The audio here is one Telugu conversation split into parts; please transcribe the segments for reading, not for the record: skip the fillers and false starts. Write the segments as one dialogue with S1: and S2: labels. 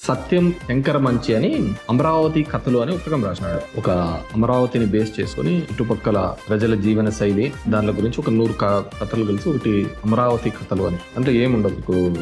S1: సత్యం శంకర మంచి అని అమరావతి కథలు అని పుస్తకం రాసినాడు. ఒక అమరావతిని బేస్ చేసుకుని చుట్టుపక్కల ప్రజల జీవన శైలి దాని గురించి ఒక 100 కథలు కలిసి ఒకటి అమరావతి కథలు అని. అంటే ఏముండదు,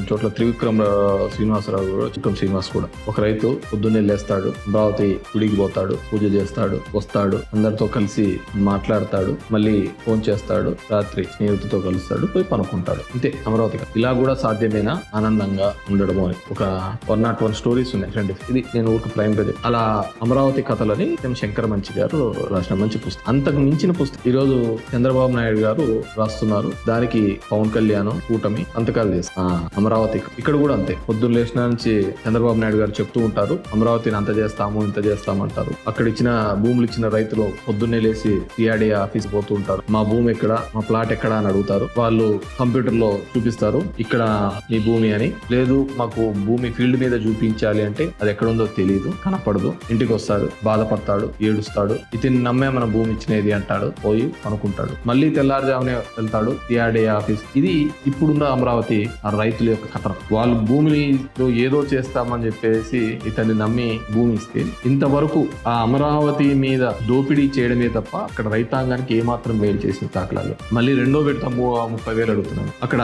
S1: చోట్ల త్రివిక్రమ శ్రీనివాసరావు కూడా, చిక్కం శ్రీనివాస్ కూడా, ఒక రైతు పొద్దున్నే లేస్తాడు, అమరావతి గుడికి పోతాడు, పూజ చేస్తాడు, వస్తాడు, అందరితో కలిసి మాట్లాడతాడు, మళ్ళీ ఫోన్ చేస్తాడు, రాత్రి స్నేహితులతో కలుస్తాడు, పోయి పనుకుంటాడు. అంతే అమరావతి కథ. ఇలా కూడా సాధ్యమేనా ఆనందంగా ఉండడము అని ఒక 101 స్టోరీస్ ఉన్నాయి. ఇది నేను ఊరికి ప్రైమ్ గా అలా అమరావతి కథలని శంకర మంచి గారు రాసిన మంచి పుస్తకం. అంతకు మించిన పుస్తకం ఈరోజు చంద్రబాబు నాయుడు గారు రాస్తున్నారు. దానికి పవన్ కళ్యాణ్ కూటమి అంతకాలు చేస్తారు. అమరావతి ఇక్కడ కూడా అంతే. పొద్దున్న లేచిన నుంచి చంద్రబాబు నాయుడు గారు చెప్తూ ఉంటారు, అమరావతిని అంత చేస్తాము ఇంత చేస్తామంటారు. అక్కడ ఇచ్చిన భూములు ఇచ్చిన రైతులు పొద్దున్నే లేచి సిఆర్డీ ఆఫీస్ పోతూ ఉంటారు. మా భూమి ఎక్కడ, మా ప్లాట్ ఎక్కడ అని అడుగుతారు. వాళ్ళు కంప్యూటర్ లో చూపిస్తారు, ఇక్కడ మీ భూమి అని. లేదు మాకు భూమి ఫీల్డ్ మీద చూపించాలి అంటే అది ఎక్కడుందో తెలియదు, కనపడదు. ఇంటికి వస్తాడు, బాధపడతాడు, ఏడుస్తాడు, ఇతని నమ్మే మన భూమి ఇచ్చినది అంటాడు, పోయి అనుకుంటాడు. మళ్ళీ తెల్లారుజామునే వెళ్తాడు సిఆర్డీ ఆఫీస్. ఇది ఇప్పుడున్న అమరావతి ఆ రైతుల యొక్క కథనం. వాళ్ళు భూమిలో ఏదో చేస్తామని చెప్పేసి ఇతన్ని నమ్మి భూమి ఇస్తే ఇంతవరకు ఆ అమరావతి మీద దోపిడీ చేయడమే తప్ప అక్కడ రైతాంగానికి ఏమాత్రం మేలు చేసిన దాఖలాలు. మళ్ళీ రెండో విడత 30,000 అడుగుతున్నాడు. అక్కడ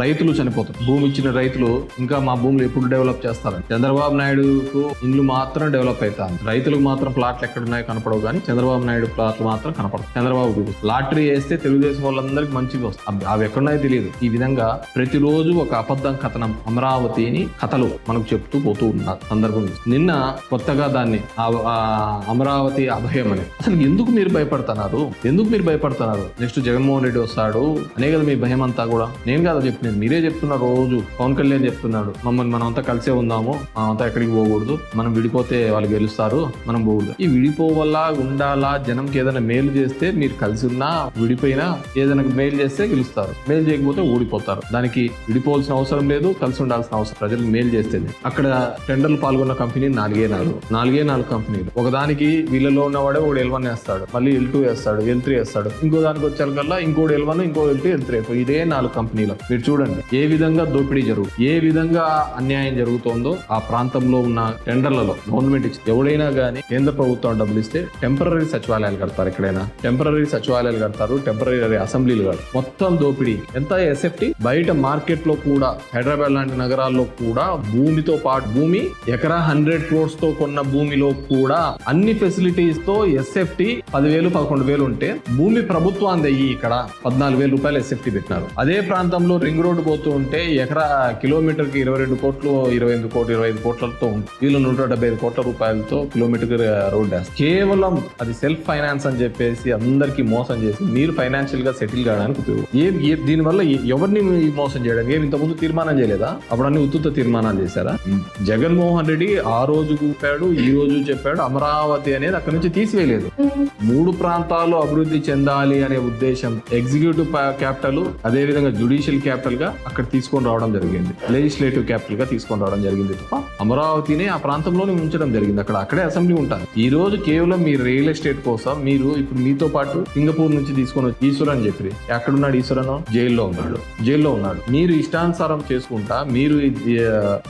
S1: రైతులు చనిపోతారు. భూమి ఇచ్చిన రైతులు ఇంకా మా భూములు ఎప్పుడు డెవలప్ చేస్తారని. చంద్రబాబు నాయుడుకు ఇండ్లు మాత్రం డెవలప్ అవుతాయి, రైతులకు మాత్రం ప్లాట్లు ఎక్కడున్నాయో కనపడవు. కానీ చంద్రబాబు నాయుడు ప్లాట్లు మాత్రం కనపడవు. చంద్రబాబు లాటరీ వేస్తే తెలుగుదేశం వాళ్ళందరికీ మంచిగా వస్తాయి, అవి ఎక్కడున్నాయో తెలియదు. ఈ విధంగా ప్రతిరోజు ఒక అబద్ధం కథనం అమరావతిని కథలు మనకు చెప్తూ పోతూ ఉన్న సందర్భం. నిన్న కొత్తగా దాన్ని అమరావతి అభయం అని. అసలు ఎందుకు మీరు భయపడుతున్నారు? నెక్స్ట్ జగన్మోహన్ రెడ్డి వస్తాడు అనే కదా మీ భయం అంతా కూడా. నేను కదా చెప్పినది, మీరే చెప్తున్నారు. రోజు పవన్ కళ్యాణ్ చెప్తున్నాడు, మమ్మల్ని మనం అంతా కలిసే ఉందాము, మనమంతా ఎక్కడికి పోకూడదు, మనం విడిపోతే వాళ్ళు గెలుస్తారు, మనం పోకూడదు. ఈ విడిపోవాలా ఉండాలా? జనంకి ఏదైనా మేలు చేస్తే మీరు కలిసి ఉన్నా విడిపోయినా ఏదైనా మేలు చేస్తే గెలుస్తారు, మేలు చేయకపోతే ఓడిపోతారు. దానికి విడిపోవాల్సిన అవసరం లేదు, కలిసి ఉండాల్సిన అవసరం. ప్రజలకు మేలు చేస్తుంది. అక్కడ టెండర్లు పాల్గొన్న కంపెనీ 4 కంపెనీలు. ఒకదానికి వీళ్ళలో ఉన్నవాడే ఒకడు L1 వేస్తాడు, మళ్ళీ L2 వేస్తాడు, L3 వేస్తాడు. ఇంకో దానికి వచ్చేకల్లా ఇంకోటి L1, ఇంకో L2, L3. ఇదే 4 కంపెనీలు. మీరు చూడండి ఏ విధంగా దోపిడీ ఏ విధంగా అన్యాయం జరుగుతుందో. ఆ ప్రాంతంలో ఉన్న టెండర్లలో గవర్నమెంట్ ఇచ్చి ఎవడైనా కానీ కేంద్ర ప్రభుత్వం డబ్బులు ఇస్తే టెంపరరీ సచివాలయాలు కడతారు. ఎక్కడైనా టెంపరరీ సచివాలయాలు కడతారు, టెంపరరీ అసెంబ్లీలు కడతారు. మొత్తం దోపిడీ. ఎంత ఎస్ఎఫ్టీ బయట మార్కెట్ లో కూడా, హైదరాబాద్ లాంటి నగరాల్లో కూడా భూమితో పాటు భూమి ఎకరా 100 crores తో కొన్న భూమిలో కూడా అన్ని ఫెసిలిటీస్ తో ఎస్ఎఫ్టీ 10,000 11,000 ఉంటే భూమి ప్రభుత్వాన్ని ఇక్కడ 14,000 రూపాయలు ఎస్ఎఫ్టీ పెట్టినారు. అదే ప్రాంతంలో రింగ్ రోడ్డు పోతూ ఉంటే ఎకరా కిలోమీటర్ కి 22 కోట్లు, 25 కోట్లతో ఉంది. వీళ్ళు 175 కోట్ల రూపాయలతో కిలోమీటర్ రోడ్ వేస్తారు. కేవలం అది సెల్ఫ్ ఫైనాన్స్ అని చెప్పేసి అందరికి మోసం చేసి మీరు ఫైనాన్షియల్ గా సెటిల్ కావడానికి ఉపయోగం. దీనివల్ల ఎవరిని మోసం చేయడానికి ఇంతకుముందు తీర్మానం చేయలేదా? అప్పుడు అన్ని ఉత్తుత తీర్మానాలు చేశారా? జగన్మోహన్ రెడ్డి ఆ రోజు కూపాడు, ఈ రోజు చెప్పాడు. అమరావతి అనేది అక్కడి నుంచి తీసివేయలేదు. 3 ప్రాంతాలు అభివృద్ధి చెందాలి అనే ఉద్దేశం ఎగ్జిక్యూటివ్ క్యాపిటల్, అదే విధంగా జ్యుడిషియల్ క్యాపిటల్ గా అక్కడ తీసుకొని రావడం జరిగింది, లెజిస్లేటివ్ క్యాపిటల్ గా తీసుకొని రావడం జరిగింది తప్ప అమరావతిని ఆ ప్రాంతంలోనే ఉంచడం జరిగింది. అక్కడే అసెంబ్లీ ఉంటుంది. ఈ రోజు కేవలం మీ రియల్ ఎస్టేట్ కోసం మీరు ఇప్పుడు మీతో పాటు సింగపూర్ నుంచి తీసుకొని వచ్చి ఈశ్వర్ అని చెప్పి ఎక్కడున్నాడు? ఈశ్వరను జైల్లో ఉన్నాడు. మీరు ఇష్టానుసారం చేసుకుంటా, మీరు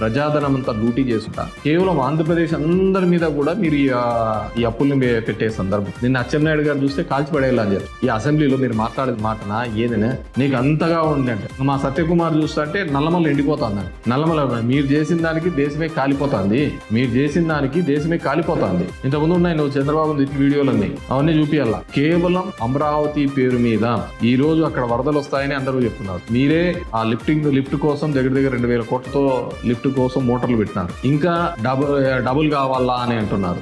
S1: ప్రజాధనం అంతా లూటీ చేసుకుంటా, కేవలం ఆంధ్రప్రదేశ్ అందరి మీద కూడా మీరు ఈ అప్పుల్ని పెట్టే సందర్భం. నిన్న అచ్చెన్నాయుడు గారు చూస్తే కాల్చి పడేలా అని చెప్పి ఈ అసెంబ్లీలో మీరు మాట్లాడేది మాటనా ఏదైనా నీకు అంతగా ఉంది అంటే. మా సత్యకుమార్ చూస్తా అంటే నల్లమల్ల ఎండిపోతుంది. నల్లమల్ల మీరు చేసిన దానికి దేశమే కాలిపోతుంది, ఇంతకుముందు ఉన్నాయి నువ్వు చంద్రబాబు వీడియోలన్నీ, అవన్నీ చూపియాలా. కేవలం అమరావతి పేరు మీద ఈ రోజు అక్కడ వరదలు వస్తాయని అందరూ చెప్తున్నారు. మీరే ఆ లిఫ్ట్ కోసం దగ్గర 2,000 కోట్లతో లిఫ్ట్ కోసం మోటార్లు పెట్టినారు. ఇంకా డబుల్ కావాలా అని అంటున్నారు.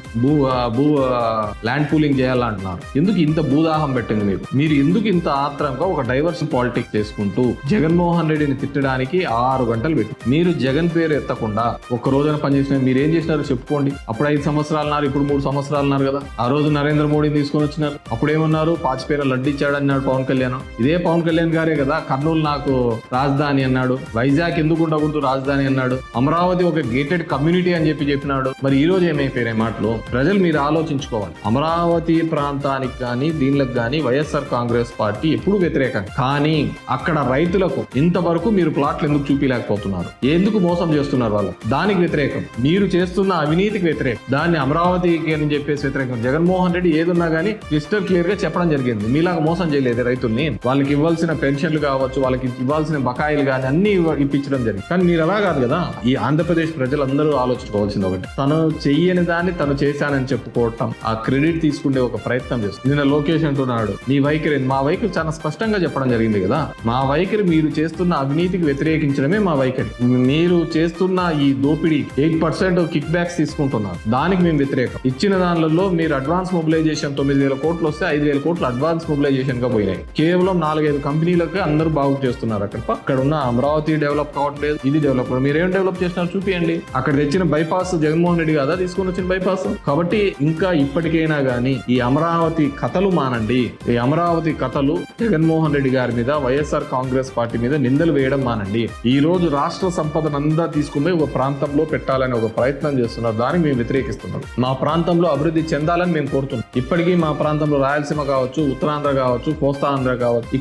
S1: ల్యాండ్ పూలింగ్ చేయాలా అంటున్నారు. ఎందుకు ఇంత భూదాహం పెట్టింది మీరు ఎందుకు ఇంత ఆత్రంగా ఒక డైవర్స్ పాలిటిక్స్ చేసుకుంటూ జగన్మోహన్ రెడ్డిని తిట్టడానికి 6 గంటలు పెట్టి మీరు జగన్ పేరు ఎత్తకుండా ఒక్క రోజున పనిచేసిన మీరు ఏం చేసినారో చెప్పుకోండి. అప్పుడు 5 సంవత్సరాలు అన్నారు, ఇప్పుడు 3 సంవత్సరాలు అన్నారు కదా. ఆ రోజు నరేంద్ర మోడీని తీసుకొని వచ్చినారు. అప్పుడు ఏమన్నారు? 5 పేర లడ్డు ఇచ్చాడన్నాడు పవన్ కళ్యాణ్. ఇదే పవన్ కళ్యాణ్ గారే కదా కర్నూలు నాకు రాజధాని అన్నాడు, వైజాగ్ ఎందుకు ఉండకూడదు రాజధాని అన్నాడు, అమరావతి ఒక గేటెడ్ కమ్యూనిటీ అని చెప్పినాడు. మరి ఈ రోజు ఏమైపోయాయి మాటలు? ప్రజలు మీరు ఆలోచించుకోవాలి. అమరావతి ప్రాంతానికి కానీ దీనికి కానీ వైఎస్ఆర్ కాంగ్రెస్ పార్టీ ఎప్పుడు వ్యతిరేకం. కానీ అక్కడ రైతులకు ఇంతవరకు మీరు ప్లాట్లు ఎందుకు చూపించలేకపోతున్నారు? ఎందుకు మోసం చేస్తున్నారు వాళ్ళు? దానికి వ్యతిరేకం, మీరు చేస్తున్న అవినీతికి వ్యతిరేకం, దాన్ని అమరావతికి అని చెప్పేసి వ్యతిరేకం. జగన్మోహన్ రెడ్డి ఏదున్నా గానీ క్లిస్టర్ క్లియర్ గా చెప్పడం జరిగింది. మీలాగా మోసం చేయలేదు రైతుల్ని, వాళ్ళకి ఇవ్వాల్సిన పెన్షన్లు కావచ్చు, వాళ్ళకి ఇవ్వాల్సిన బకాయిలు కానీ అన్ని ఇప్పించడం జరిగింది. కానీ మీరు అలా కాదు కదా. ఈ ఆంధ్రప్రదేశ్ ప్రజలందరూ ఆలోచించుకోవాల్సింది ఒకటి, తను చెయ్యని దాన్ని తను చేశానని చెప్పుకోవటం, ఆ క్రెడిట్ తీసుకునే ఒక ప్రయత్నం చేస్తుంది. నిన్న లోకేష్ అంటున్నాడు నీ వైఖరి, మా వైఖరి చాలా స్పష్టంగా చెప్పడం జరిగింది కదా. మా వైఖరి మీరు చేస్తున్న అవినీతికి వ్యతిరేకించడమే మా వైఖరి. మీరు చేస్తున్న ఈ దోపిడీ 8% కిక్ బ్యాక్స్ తీసుకుంటున్నారు, దానికి మేము వ్యతిరేకం. ఇచ్చిన దానిలో మీరు అడ్వాన్స్ మొబిలైజేషన్ 9,000 కోట్లు వస్తే 5,000 కోట్లు అడ్వాన్స్ మొబిలైజేషన్ గా పోయినాయి. కేవలం 4-5 కంపెనీలకు అందరూ బాగు చేస్తున్నారు. అక్కడ ఉన్న అమరావతి డెవలప్ కావట్లేదు, ఇది డెవలప్. మీరేం డెవలప్ చేసినారు చూపియండి. అక్కడ తెచ్చిన బైపాస్ జగన్మోహన్ రెడ్డి కదా తీసుకొని వచ్చిన బైపాస్. కాబట్టి ఇంకా ఇప్పటికైనా గానీ ఈ అమరావతి కథలు మానండి. ఈ అమరావతి కథలు జగన్మోహన్ రెడ్డి గారి మీద, వైఎస్ఆర్ కాంగ్రెస్ పార్టీ మీద నిందలు వేయడం మానండి. ఈ రోజు రాష్ట్ర సంపదనంతా తీసుకుని ఒక ప్రాంతంలో పెట్టాలని ఒక ప్రయత్నం చేస్తున్నారు. దాన్ని మేము వ్యతిరేకిస్తున్నాం. మా ప్రాంతంలో అభివృద్ధి చెందాలని మేము కోరుతున్నాం. ఇప్పటికీ మా ప్రాంతంలో రాయలసీమ కావచ్చు, ఉత్తరాంధ్ర కావచ్చు, కోస్తాంధ్ర కావచ్చు,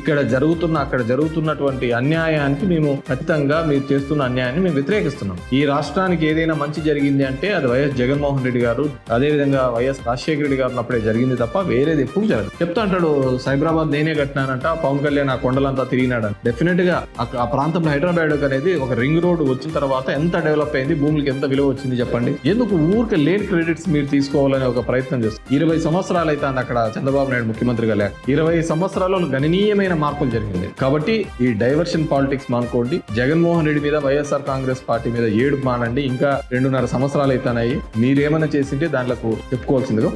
S1: అక్కడ జరుగుతున్నటువంటి అన్యాయానికి మేము ఖచ్చితంగా మీరు చేస్తున్న అన్యాయాన్ని మేము వ్యతిరేకిస్తున్నాం. ఈ రాష్ట్రానికి ఏదైనా మంచి జరిగింది అంటే అది వైఎస్ జగన్మోహన్ రెడ్డి గారు, అదేవిధంగా వైఎస్ రాజశేఖర రెడ్డి గారు అప్పుడే జరిగింది తప్ప వేరేది ఎప్పుడు జరగదు. చెప్తా అంటాడు సైబరాబాద్ నేనే కట్టినానంట, పవన్ కళ్యాణ్ ఆ కొండలంతా తిరిగినాడు. డెఫినెట్ గా ఆ ప్రాంతంలో హైదరాబాద్ అనేది ఒక రింగ్ రోడ్ వచ్చిన తర్వాత ఎంత డెవలప్ అయింది, భూములకి ఎంత విలువ వచ్చింది చెప్పండి. ఎందుకు ఊరికి లేని క్రెడిట్స్ మీరు తీసుకోవాలని ఒక ప్రయత్నం చేస్తారు. 20 సంవత్సరాలు అయితే అక్కడ చంద్రబాబు నాయుడు ముఖ్యమంత్రిగా లేక 20 సంవత్సరాల్లో గణనీయమైన మార్పులు జరిగింది. కాబట్టి ఈ డైవర్షన్ పాలిటిక్స్ మానుకోండి. జగన్మోహన్ రెడ్డి మీద, వైఎస్ఆర్ కాంగ్రెస్ పార్టీ మీద ఏడుపు మానండి. ఇంకా 2.5 సంవత్సరాలు అయితేనాయి. మీరేమైనా చేసింటే దాంట్లో చెప్పుకోవాల్సిందిగా